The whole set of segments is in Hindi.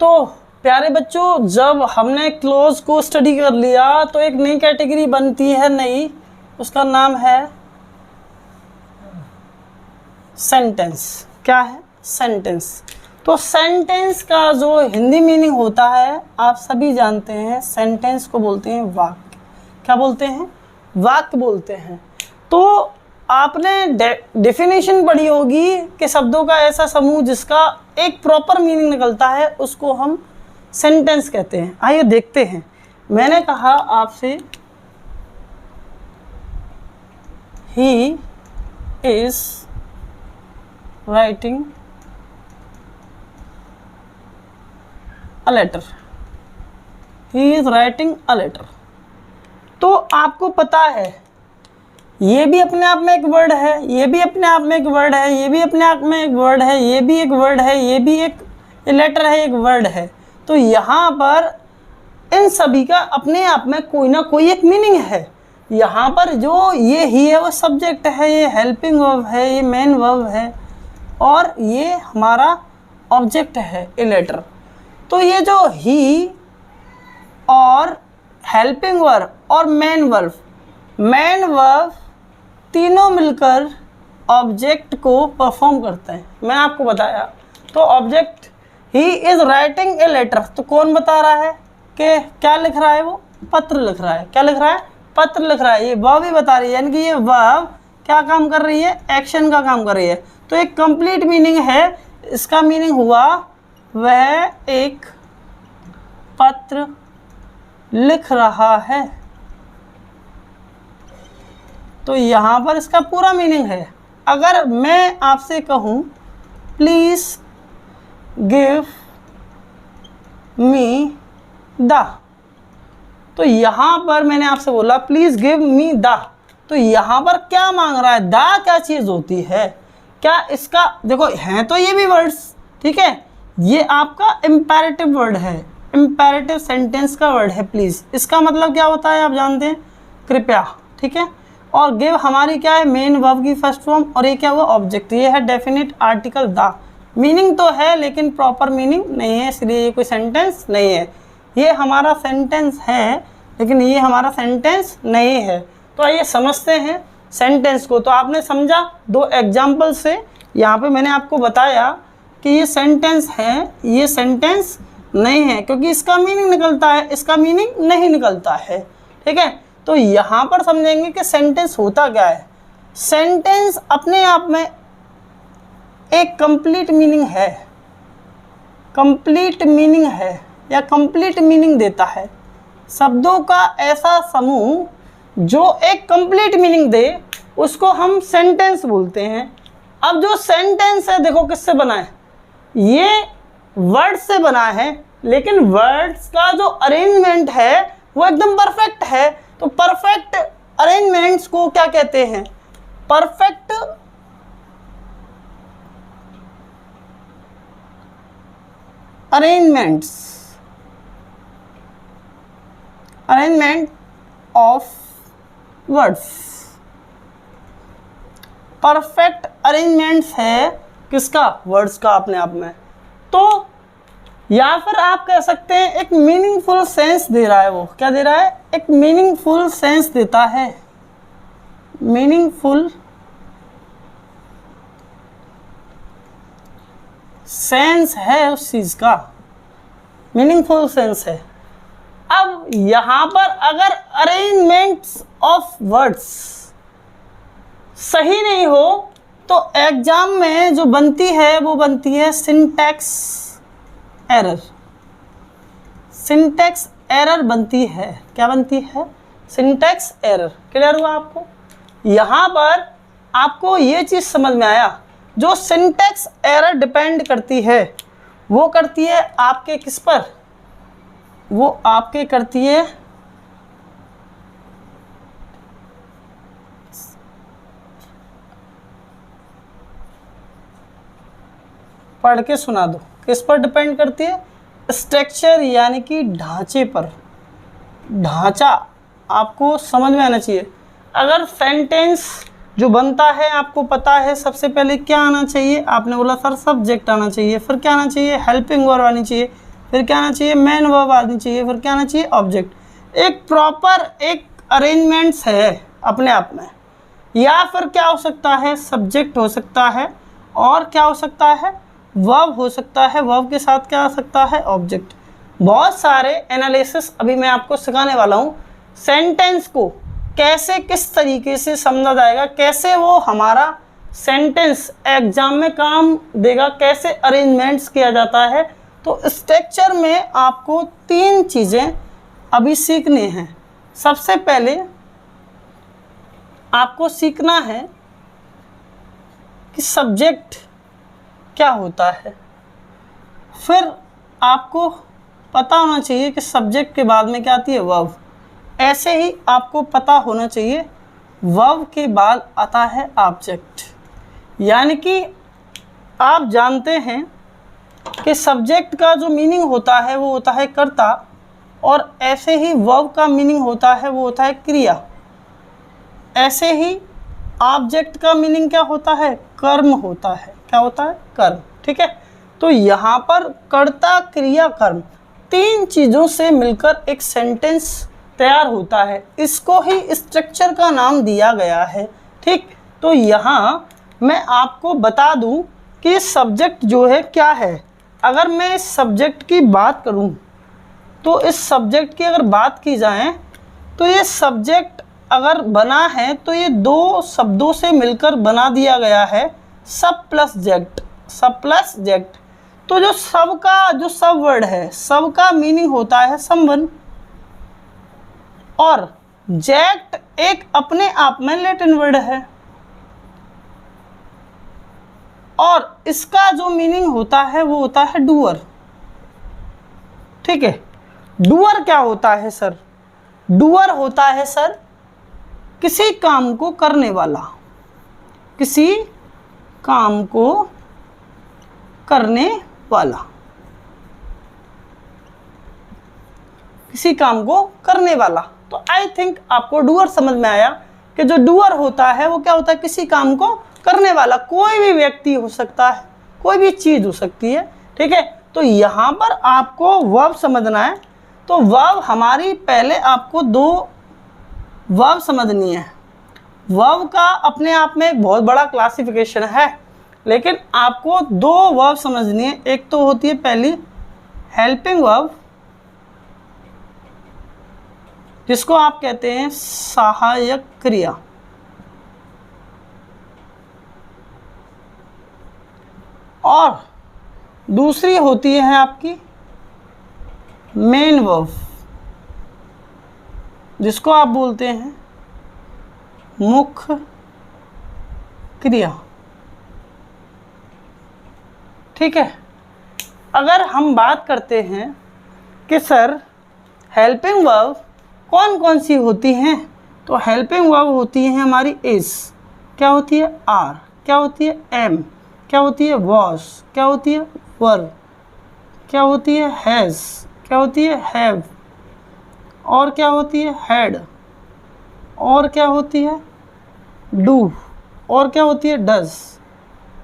तो प्यारे बच्चों, जब हमने क्लोज को स्टडी कर लिया तो एक नई कैटेगरी बनती है नई, उसका नाम है सेंटेंस। क्या है? सेंटेंस। तो सेंटेंस का जो हिंदी मीनिंग होता है आप सभी जानते हैं, सेंटेंस को बोलते हैं वाक्य। क्या बोलते हैं? वाक्य बोलते हैं। तो आपने डेफिनेशन पढ़ी होगी कि शब्दों का ऐसा समूह जिसका एक प्रॉपर मीनिंग निकलता है उसको हम सेंटेंस कहते हैं। आइए देखते हैं। मैंने कहा आपसे he is writing a letter. He is writing a letter. तो आपको पता है ये भी अपने आप में एक वर्ड है, ये भी अपने आप में एक वर्ड है, ये भी अपने आप में एक वर्ड है, ये भी एक वर्ड है, ये भी एक लेटर है, एक वर्ड है। तो यहाँ पर इन सभी का अपने आप में कोई ना कोई एक मीनिंग है। यहाँ पर जो ये ही है वो सब्जेक्ट है, ये हेल्पिंग वर्ब है, ये मेन वर्ब है और ये हमारा ऑब्जेक्ट है, ए लेटर। तो ये जो ही और हेल्पिंग वर्ब और मेन वर्ब तीनों मिलकर ऑब्जेक्ट को परफॉर्म करते हैं। मैं आपको बताया। तो object he is writing a letter, तो कौन बता रहा है कि क्या लिख रहा है? वो पत्र लिख रहा है। क्या लिख रहा है? पत्र लिख रहा है। ये वर्ब ही बता रही है, यानी कि ये वर्ब क्या काम कर रही है? एक्शन का काम कर रही है। तो एक कंप्लीट मीनिंग है। इसका मीनिंग हुआ वह एक पत्र लिख रहा है। तो यहाँ पर इसका पूरा मीनिंग है। अगर मैं आपसे कहूँ प्लीज़ गिव मी द, तो यहाँ पर मैंने आपसे बोला प्लीज़ गिव मी द, तो यहाँ पर क्या मांग रहा है? द क्या चीज़ होती है? क्या इसका देखो हैं तो ये भी वर्ड्स, ठीक है। ये आपका इम्पेरेटिव वर्ड है, इम्पेरेटिव सेंटेंस का वर्ड है प्लीज़। इसका मतलब क्या होता है आप जानते हैं? कृपया, ठीक है। और गिव हमारी क्या है? मेन वर्ब की फर्स्ट फॉर्म। और ये क्या हुआ? ऑब्जेक्ट। ये है डेफिनेट आर्टिकल द। मीनिंग तो है लेकिन प्रॉपर मीनिंग नहीं है, इसलिए ये कोई सेंटेंस नहीं है। ये हमारा सेंटेंस है लेकिन ये हमारा सेंटेंस नहीं है। तो आइए समझते हैं सेंटेंस को। तो आपने समझा दो एग्जाम्पल से। यहाँ पे मैंने आपको बताया कि ये सेंटेंस है, ये सेंटेंस नहीं है, क्योंकि इसका मीनिंग निकलता है, इसका मीनिंग नहीं निकलता है, ठीक है। तो यहाँ पर समझेंगे कि सेंटेंस होता क्या है। सेंटेंस अपने आप में एक कंप्लीट मीनिंग है, कंप्लीट मीनिंग है या कंप्लीट मीनिंग देता है। शब्दों का ऐसा समूह जो एक कंप्लीट मीनिंग दे उसको हम सेंटेंस बोलते हैं। अब जो सेंटेंस है देखो किससे बना है? ये वर्ड से बना है, लेकिन वर्ड्स का जो अरेंजमेंट है वो एकदम परफेक्ट है। तो परफेक्ट अरेंजमेंट्स को क्या कहते हैं? Perfect arrangement of words. Perfect arrangements है किसका? वर्ड्स का अपने आप में। तो या फिर आप कह सकते हैं एक मीनिंगफुल सेंस दे रहा है। वो क्या दे रहा है? एक मीनिंगफुल सेंस देता है। मीनिंगफुल सेंस है उस चीज का, मीनिंगफुल सेंस है। अब यहां पर अगर अरेंजमेंट्स ऑफ वर्ड्स सही नहीं हो तो एग्जाम में जो बनती है वो बनती है सिंटैक्स एरर। सिंटैक्स एरर बनती है। क्या बनती है? Syntax error. क्लियर हुआ आपको? यहाँ पर आपको ये चीज़ समझ में आया। जो सिंटैक्स एरर डिपेंड करती है वो करती है आपके किस पर? वो आपके करती है पढ़ के सुना दो। किस पर डिपेंड करती है? स्ट्रक्चर यानी कि ढांचे पर। ढांचा आपको समझ में आना चाहिए। अगर सेंटेंस जो बनता है आपको पता है सबसे पहले क्या आना चाहिए? आपने बोला सर सब्जेक्ट आना चाहिए, फिर क्या आना चाहिए? हेल्पिंग वर्ब आनी चाहिए, फिर क्या आना चाहिए, मेन वर्ब आनी चाहिए, फिर क्या आना चाहिए, ऑब्जेक्ट। एक प्रॉपर एक अरेंजमेंट्स है अपने आप में। या फिर क्या हो सकता है, सब्जेक्ट हो सकता है, और क्या हो सकता है, वर्ब हो सकता है, वर्ब के साथ क्या आ सकता है, ऑब्जेक्ट। बहुत सारे एनालिसिस अभी मैं आपको सिखाने वाला हूँ, सेंटेंस को कैसे किस तरीके से समझा जाएगा, कैसे वो हमारा सेंटेंस एग्जाम में काम देगा, कैसे अरेंजमेंट्स किया जाता है। तो स्ट्रक्चर में आपको 3 चीज़ें अभी सीखनी हैं। सबसे पहले आपको सीखना है कि सब्जेक्ट क्या होता है, फिर आपको पता होना चाहिए कि सब्जेक्ट के बाद में क्या आती है, वर्ब। ऐसे ही आपको पता होना चाहिए वर्ब के बाद आता है ऑब्जेक्ट। यानी कि आप जानते हैं कि सब्जेक्ट का जो मीनिंग होता है वो होता है कर्ता, और ऐसे ही वर्ब का मीनिंग होता है वो होता है क्रिया। ऐसे ही ऑब्जेक्ट का मीनिंग क्या होता है, कर्म होता है। क्या होता है, कर्म। ठीक है, तो यहाँ पर कर्ता क्रिया कर्म 3 चीज़ों से मिलकर एक सेंटेंस तैयार होता है। इसको ही स्ट्रक्चर का नाम दिया गया है। ठीक, तो यहाँ मैं आपको बता दूं कि सब्जेक्ट जो है क्या है। अगर मैं इस सब्जेक्ट की बात करूं तो इस सब्जेक्ट की अगर बात की जाए तो ये सब्जेक्ट अगर बना है तो ये 2 शब्दों से मिलकर बना दिया गया है, सब प्लस जेक्ट। सब प्लस जेक्ट, तो जो सब का जो सब वर्ड है, सब का मीनिंग होता है समवन, और जेक्ट एक अपने आप में लैटिन वर्ड है, और इसका जो मीनिंग होता है वो होता है डूअर। ठीक है, डूअर क्या होता है सर, डूअर होता है सर किसी काम को करने वाला, किसी काम को करने वाला, किसी काम को करने वाला। तो आई थिंक आपको डूअर समझ में आया कि जो डूअर होता है वो क्या होता है, किसी काम को करने वाला। कोई भी व्यक्ति हो सकता है, कोई भी चीज़ हो सकती है। ठीक है, तो यहाँ पर आपको वर्ब समझना है। तो वर्ब हमारी, पहले आपको 2 वर्ब समझनी है। वर्ब का अपने आप में एक बहुत बड़ा क्लासिफिकेशन है, लेकिन आपको 2 वर्ब समझनी है। एक तो होती है पहली हेल्पिंग वर्ब, जिसको आप कहते हैं सहायक क्रिया, और दूसरी होती है आपकी मेन वर्ब, जिसको आप बोलते हैं मुख्य क्रिया। ठीक है, अगर हम बात करते हैं कि सर हेल्पिंग वर्ब कौन कौन सी होती हैं, तो हेल्पिंग वर्ब होती है हमारी इज, क्या होती है आर, क्या होती है एम, क्या होती है वॉज, क्या होती है वर, क्या होती है हैज़, क्या होती है हैव, और क्या होती है हैड, और क्या होती है डू, और क्या होती है डज,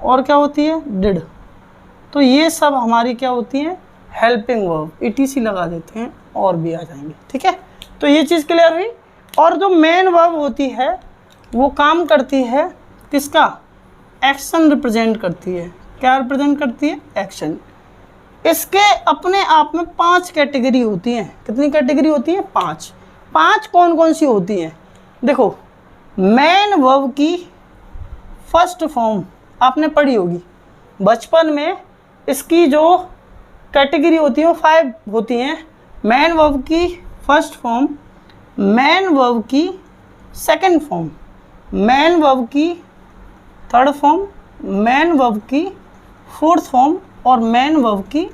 और क्या होती है डिड। तो ये सब हमारी क्या होती हैं, हेल्पिंग वर्ब। ईटीसी लगा देते हैं और भी आ जाएंगे। ठीक है, तो ये चीज़ क्लियर हुई। और जो मेन वर्ब होती है वो काम करती है किसका, एक्शन रिप्रेजेंट करती है। क्या रिप्रेजेंट करती है, एक्शन। इसके अपने आप में 5 कैटेगरी होती हैं। कितनी कैटेगरी होती है, 5। 5 कौन कौन सी होती हैं, देखो। मेन वर्ब की फर्स्ट फॉर्म आपने पढ़ी होगी बचपन में। इसकी जो कैटेगरी होती है वो 5 होती हैं। मेन वर्ब की फर्स्ट फॉर्म, मेन वर्ब की सेकंड फॉर्म, मेन वर्ब की थर्ड फॉर्म, मेन वर्ब की फोर्थ फॉर्म, और मेन वर्ब की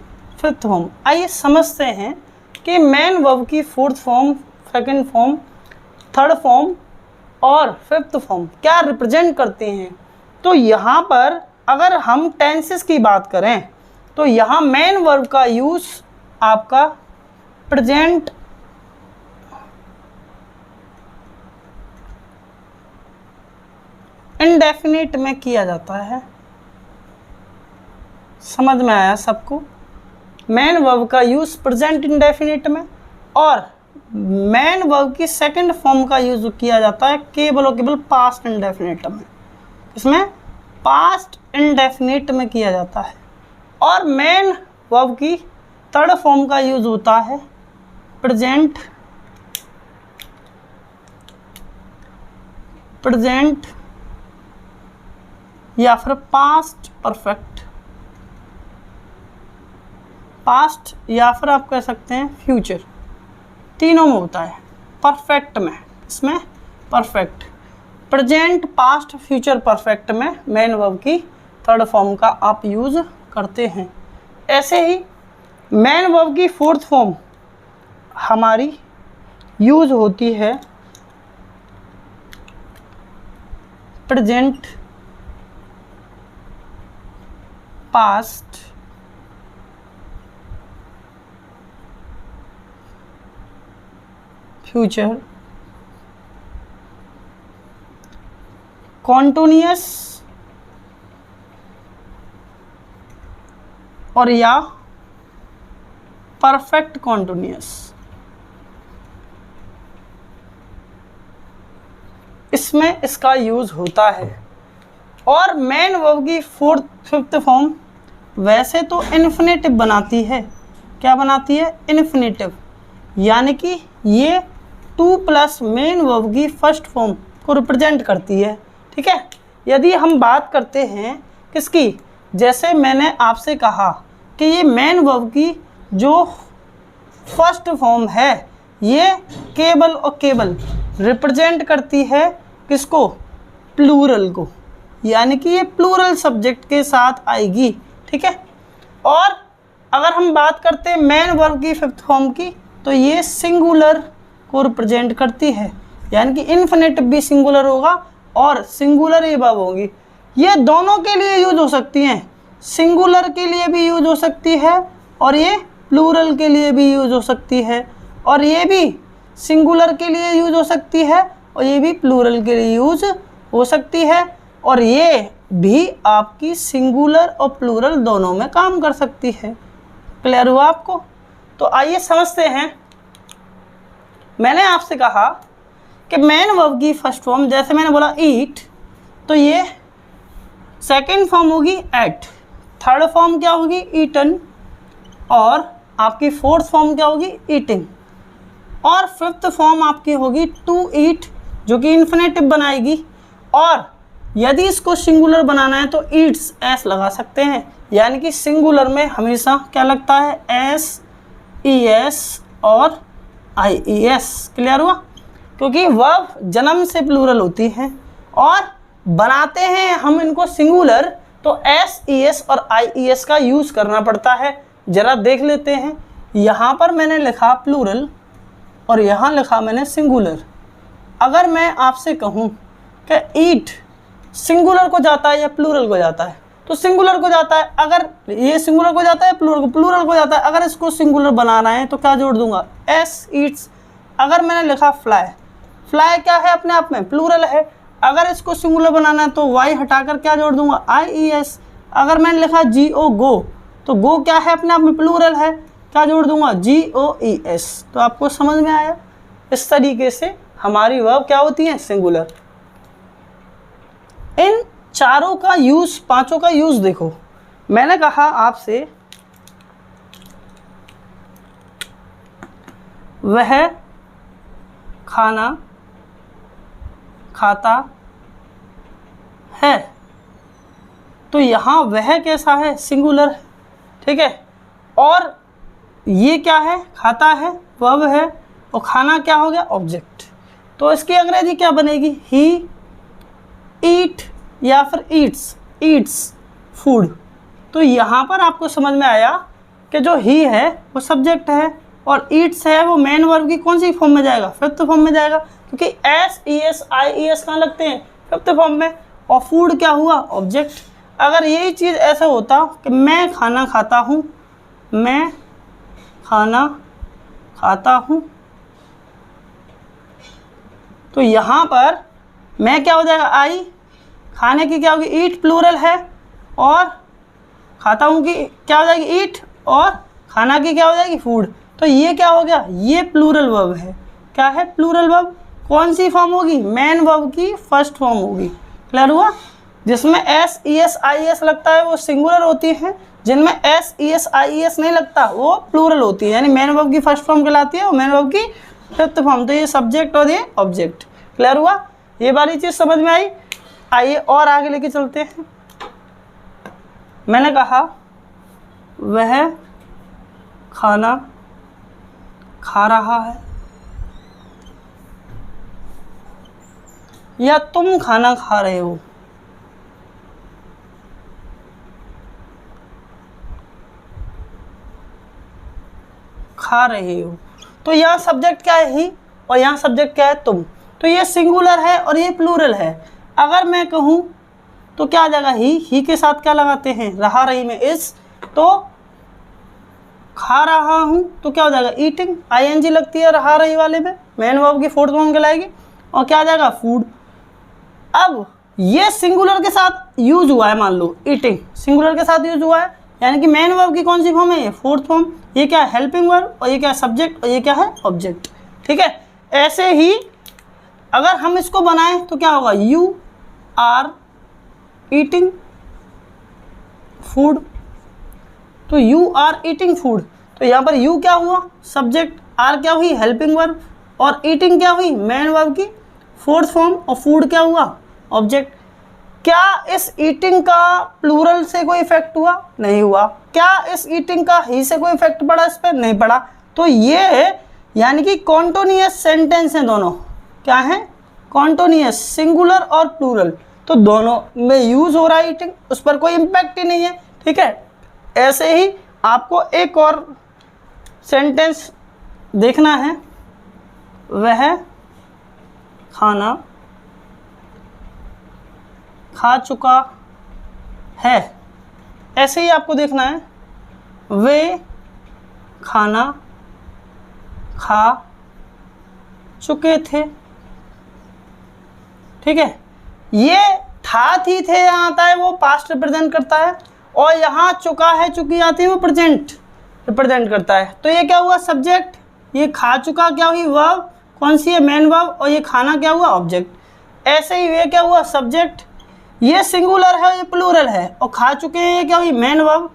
फिफ्थ फॉर्म। आइए समझते हैं कि मेन वर्ब की fourth form, second form, third form और फिफ्थ फॉर्म क्या रिप्रेजेंट करते हैं। तो यहाँ पर अगर हम टेंसेस की बात करें तो यहाँ मेन वर्ब का यूज़ आपका प्रेजेंट इंडेफिनिट में किया जाता है। समझ में आया सबको। मेन वर्ब का यूज़ प्रेजेंट इंडेफिनिट में, और मेन वर्ब की सेकंड फॉर्म का यूज़ किया जाता है केवल और केवल पास्ट इंडेफिनिट में। इसमें पास्ट इंडेफिनिट में किया जाता है। और मेन वर्ब की थर्ड फॉर्म का यूज़ होता है प्रेजेंट या फिर पास्ट परफेक्ट, पास्ट या फिर आप कह सकते हैं फ्यूचर, तीनों में होता है। परफेक्ट में, इसमें perfect, present, past, future perfect में मेन वर्ब की थर्ड फॉर्म का आप यूज़ करते हैं। ऐसे ही मेन वर्ब की फोर्थ फॉर्म हमारी यूज़ होती है प्रेजेंट, पास्ट, फ्यूचर, कॉन्टिन्यूअस और या परफेक्ट कॉन्टिन्यूअस। इसमें इसका यूज़ होता है। और मेन वर्ब की फिफ्थ फॉर्म वैसे तो इन्फिनेटिव बनाती है। क्या बनाती है? इन्फिनेटिव, यानी कि ये 2 प्लस मेन वर्ब की फर्स्ट फॉर्म को रिप्रेजेंट करती है। ठीक है, यदि हम बात करते हैं किसकी, जैसे मैंने आपसे कहा कि ये मेन वर्ब की जो फर्स्ट फॉर्म है ये केवल और केवल रिप्रेजेंट करती है किसको? प्लूरल को, यानी कि ये प्लूरल सब्जेक्ट के साथ आएगी। ठीक है, और अगर हम बात करते हैं मेन वर्ब की फिफ्थ फॉर्म की, तो ये सिंगुलर को रिप्रेजेंट करती है, यानी कि इन्फिनेटिव भी सिंगुलर होगा और सिंगुलर ही वर्ब होगी। ये दोनों के लिए यूज हो सकती हैं, सिंगुलर के लिए भी यूज हो सकती है और ये प्लूरल के लिए भी यूज हो सकती है, और ये भी सिंगुलर के लिए यूज हो सकती है और ये भी प्लूरल के लिए यूज हो सकती है, और ये भी आपकी सिंगुलर और प्लूरल दोनों में काम कर सकती है। क्लियर हुआ आपको? तो आइए समझते हैं। मैंने आपसे कहा कि मेन वर्ब की फर्स्ट फॉर्म, जैसे मैंने बोला ईट, तो ये सेकंड फॉर्म होगी एट, थर्ड फॉर्म क्या होगी? ईटन, और आपकी फोर्थ फॉर्म क्या होगी? ईटिंग, और फिफ्थ फॉर्म आपकी होगी टू ईट, जो कि इन्फिनेटिव बनाएगी। और यदि इसको सिंगुलर बनाना है तो ईट्स एस लगा सकते हैं, यानी कि सिंगुलर में हमेशा क्या लगता है? एस, ई एस और आई ई एस। क्लियर हुआ? क्योंकि वर्ब जन्म से प्लूरल होती हैं और बनाते हैं हम इनको सिंगुलर, तो एस, ई एस और आई ई एस का यूज़ करना पड़ता है। ज़रा देख लेते हैं, यहाँ पर मैंने लिखा प्लूरल और यहाँ लिखा मैंने सिंगुलर। अगर मैं आपसे कहूँ कि ईट सिंगुलर को जाता है या प्लूरल को जाता है, तो सिंगुलर को जाता है। अगर ये सिंगुलर को जाता है, प्लूरल को जाता है। अगर इसको सिंगुलर बनाना है तो क्या जोड़ दूंगा? S, Yeats. अगर मैंने लिखा फ्लाई, फ्लाई क्या है? अपने आप में प्लूरल है। अगर इसको सिंगुलर बनाना है तो वाई हटाकर क्या जोड़ दूंगा? आई ई एस। अगर मैंने लिखा जी ओ गो, तो गो क्या है? अपने आप में प्लूरल है, क्या जोड़ दूंगा? जी ओ ई एस। तो आपको समझ में आया? इस तरीके से हमारी वर्ब क्या होती है? सिंगुलर। इन चारों का यूज, पांचों का यूज देखो। मैंने कहा आपसे वह खाना खाता है, तो यहाँ वह कैसा है? सिंगुलर है। ठीक है, और ये क्या है? खाता है, वर्ब है, और खाना क्या हो गया? ऑब्जेक्ट। तो इसकी अंग्रेजी क्या बनेगी? ही ईट या फिर ईट्स फूड। तो यहाँ पर आपको समझ में आया कि जो ही है वो सब्जेक्ट है और ईट्स है वो मेन वर्ब की कौन सी फॉर्म में जाएगा? फिफ्थ फॉर्म में जाएगा, क्योंकि एस, ई एस, आई ई एस कहाँ लगते हैं? फिफ्थ फॉर्म में। और फूड क्या हुआ? ऑब्जेक्ट। अगर यही चीज़ ऐसा होता कि मैं खाना खाता हूँ, मैं खाना खाता हूँ, तो यहाँ पर मैं क्या हो जाएगा? आई। खाने की क्या होगी? ईट, प्लूरल है, और खाता हूँ की क्या हो जाएगी? ईट, और खाना की क्या हो जाएगी, फूड। तो ये क्या हो गया, ये प्लूरल वर्ब है। क्या है, प्लूरल वर्ब। कौन सी फॉर्म होगी, मेन वर्ब की फर्स्ट फॉर्म होगी। क्लियर हुआ। जिसमें S E S I S लगता है वो सिंगुलर होती है, जिनमें S E S I S नहीं लगता वो प्लूरल होती है, यानी मेन वर्ब की फर्स्ट फॉर्म कहलाती है और मेन वर्ब की फिफ्थ फॉर्म। तो ये सब्जेक्ट और ये ऑब्जेक्ट। क्लियर हुआ, ये वाली चीज समझ में आई। आइए और आगे लेके चलते हैं। मैंने कहा वह खाना खा रहा है, या तुम खाना खा रहे हो। खा रहे हो, तो यहाँ सब्जेक्ट क्या है, ही, और यहाँ सब्जेक्ट क्या है, तुम। तो ये सिंगुलर है और ये प्लूरल है। अगर मैं कहूँ तो क्या आ जाएगा, ही के साथ क्या लगाते हैं, रहा रही में इस, तो खा रहा हूँ तो क्या हो जाएगा, ईटिंग, आईएनजी लगती है रहा रही वाले में, मेन वर्ब की फोर्थ फॉर्म कहलाएगी, और क्या आ जाएगा, फूड। अब ये सिंगुलर के साथ यूज हुआ है, मान लो ईटिंग सिंगुलर के साथ यूज हुआ है, यानी कि मेन वर्ब की कौन सी फॉर्म है, ये फोर्थ फॉर्म। ये क्या है, हेल्पिंग वर्ब, और ये क्या है, सब्जेक्ट, और ये क्या है, ऑब्जेक्ट। ठीक है। ऐसे ही अगर हम इसको बनाएं तो क्या होगा, यू आर ईटिंग फूड। तो यू आर ईटिंग फूड, तो यहाँ पर यू क्या हुआ, सब्जेक्ट, आर क्या हुई, हेल्पिंग वर्ब, और ईटिंग क्या हुई, मेन वर्ब की फोर्थ फॉर्म, और फूड क्या हुआ, ऑब्जेक्ट। क्या इस ईटिंग का प्लूरल से कोई इफेक्ट हुआ, नहीं हुआ। क्या इस ईटिंग का ही से कोई इफेक्ट पड़ा इस पर, नहीं पड़ा। तो ये यानी कि कॉन्टिन्यूअस सेंटेंस हैं दोनों। क्या है, कॉन्टिन्यूअस, सिंगुलर और प्लूरल, तो दोनों में यूज हो रहा है ईटिंग, उस पर कोई इम्पैक्ट ही नहीं है। ठीक है। ऐसे ही आपको एक और सेंटेंस देखना है, वह खाना खा चुका है। ऐसे ही आपको देखना है, वे खाना खा चुके थे। ठीक है। ये था, थी, थे यहाँ आता है वो पास्ट रिप्रेजेंट करता है, और यहाँ चुका है, चुकी आती है वो प्रेजेंट रिप्रेजेंट करता है। तो ये क्या हुआ, सब्जेक्ट, ये खा चुका क्या हुई, वर्ब, कौन सी है, मेन वर्ब, और ये खाना क्या हुआ, ऑब्जेक्ट। ऐसे ही वे क्या हुआ, सब्जेक्ट, ये सिंगुलर है, ये प्लूरल है, और खा चुके हैं ये क्या हुई, मेन वर्ब,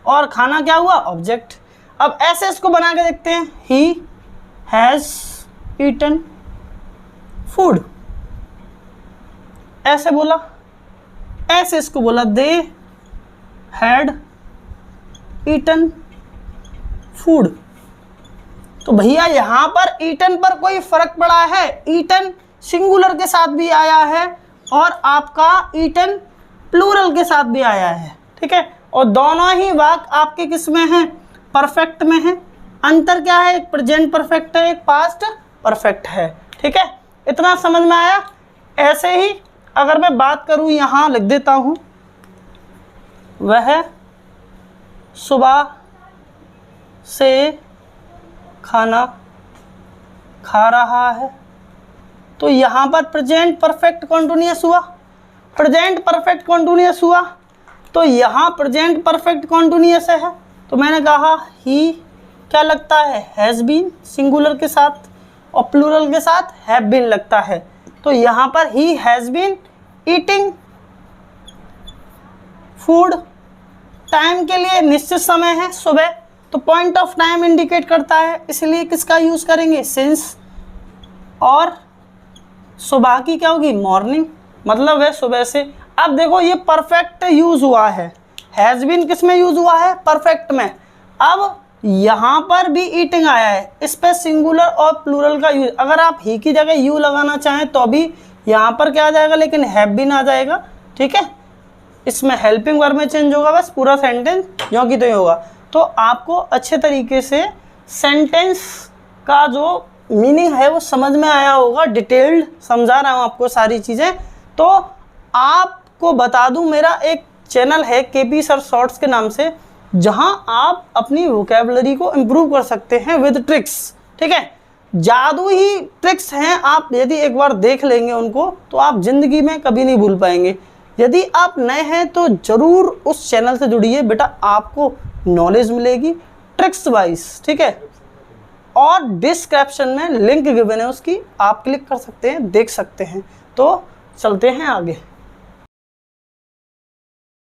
और खाना क्या हुआ, ऑब्जेक्ट। अब ऐसे इसको बना के देखते हैं, ही हैज़ ईटन फूड, ऐसे बोला। ऐसे इसको बोला, दे हैड ईटन फूड। तो भैया यहाँ पर ईटन पर कोई फर्क पड़ा है, ईटन सिंगुलर के साथ भी आया है और आपका ईटन प्लूरल के साथ भी आया है। ठीक है। और दोनों ही वाक्य आपके किस में हैं, परफेक्ट में हैं। अंतर क्या है, एक प्रेजेंट परफेक्ट है, एक पास्ट परफेक्ट है। ठीक है, इतना समझ में आया। ऐसे ही अगर मैं बात करूँ, यहाँ लिख देता हूँ, वह सुबह से खाना खा रहा है। तो यहाँ पर प्रेजेंट परफेक्ट कॉन्टिन्यूअस हुआ, प्रेजेंट परफेक्ट कॉन्टिन्यूअस हुआ, तो यहाँ प्रेजेंट परफेक्ट कॉन्टिन्यूअस है। तो मैंने कहा ही क्या लगता है, हैज़ बीन सिंगुलर के साथ, और प्लूरल के साथ हैव बीन लगता है। तो यहाँ पर he has been eating food, time के लिए निश्चित समय है सुबह, तो पॉइंट ऑफ टाइम इंडिकेट करता है, इसलिए किसका यूज़ करेंगे, सिंस। और सुबह की क्या होगी, मॉर्निंग, मतलब है सुबह से। अब देखो ये परफेक्ट यूज़ हुआ है, हैज़ बीन किस में यूज़ हुआ है, परफेक्ट में। अब यहाँ पर भी ईटिंग आया है, इस पर सिंगुलर और प्लूरल का यूज। अगर आप ही की जगह यू लगाना चाहें तो भी यहाँ पर क्या आ जाएगा, लेकिन हैव बीन आ जाएगा। ठीक है, इसमें हेल्पिंग वर्ब में चेंज होगा, बस पूरा सेंटेंस जो कि तो ही होगा। तो आपको अच्छे तरीके से सेंटेंस का जो मीनिंग है वो समझ में आया होगा, डिटेल्ड समझा रहा हूँ आपको सारी चीज़ें। तो आपको बता दूँ, मेरा एक चैनल है केपी सर शॉर्ट्स के नाम से, जहां आप अपनी वोकैबुलरी को इम्प्रूव कर सकते हैं विद ट्रिक्स। ठीक है, जादू ही ट्रिक्स हैं, आप यदि एक बार देख लेंगे उनको तो आप ज़िंदगी में कभी नहीं भूल पाएंगे। यदि आप नए हैं तो ज़रूर उस चैनल से जुड़िए बेटा, आपको नॉलेज मिलेगी ट्रिक्स वाइज, ठीक है। और डिस्क्रिप्शन में लिंक गिवन है उसकी, आप क्लिक कर सकते हैं, देख सकते हैं। तो चलते हैं आगे।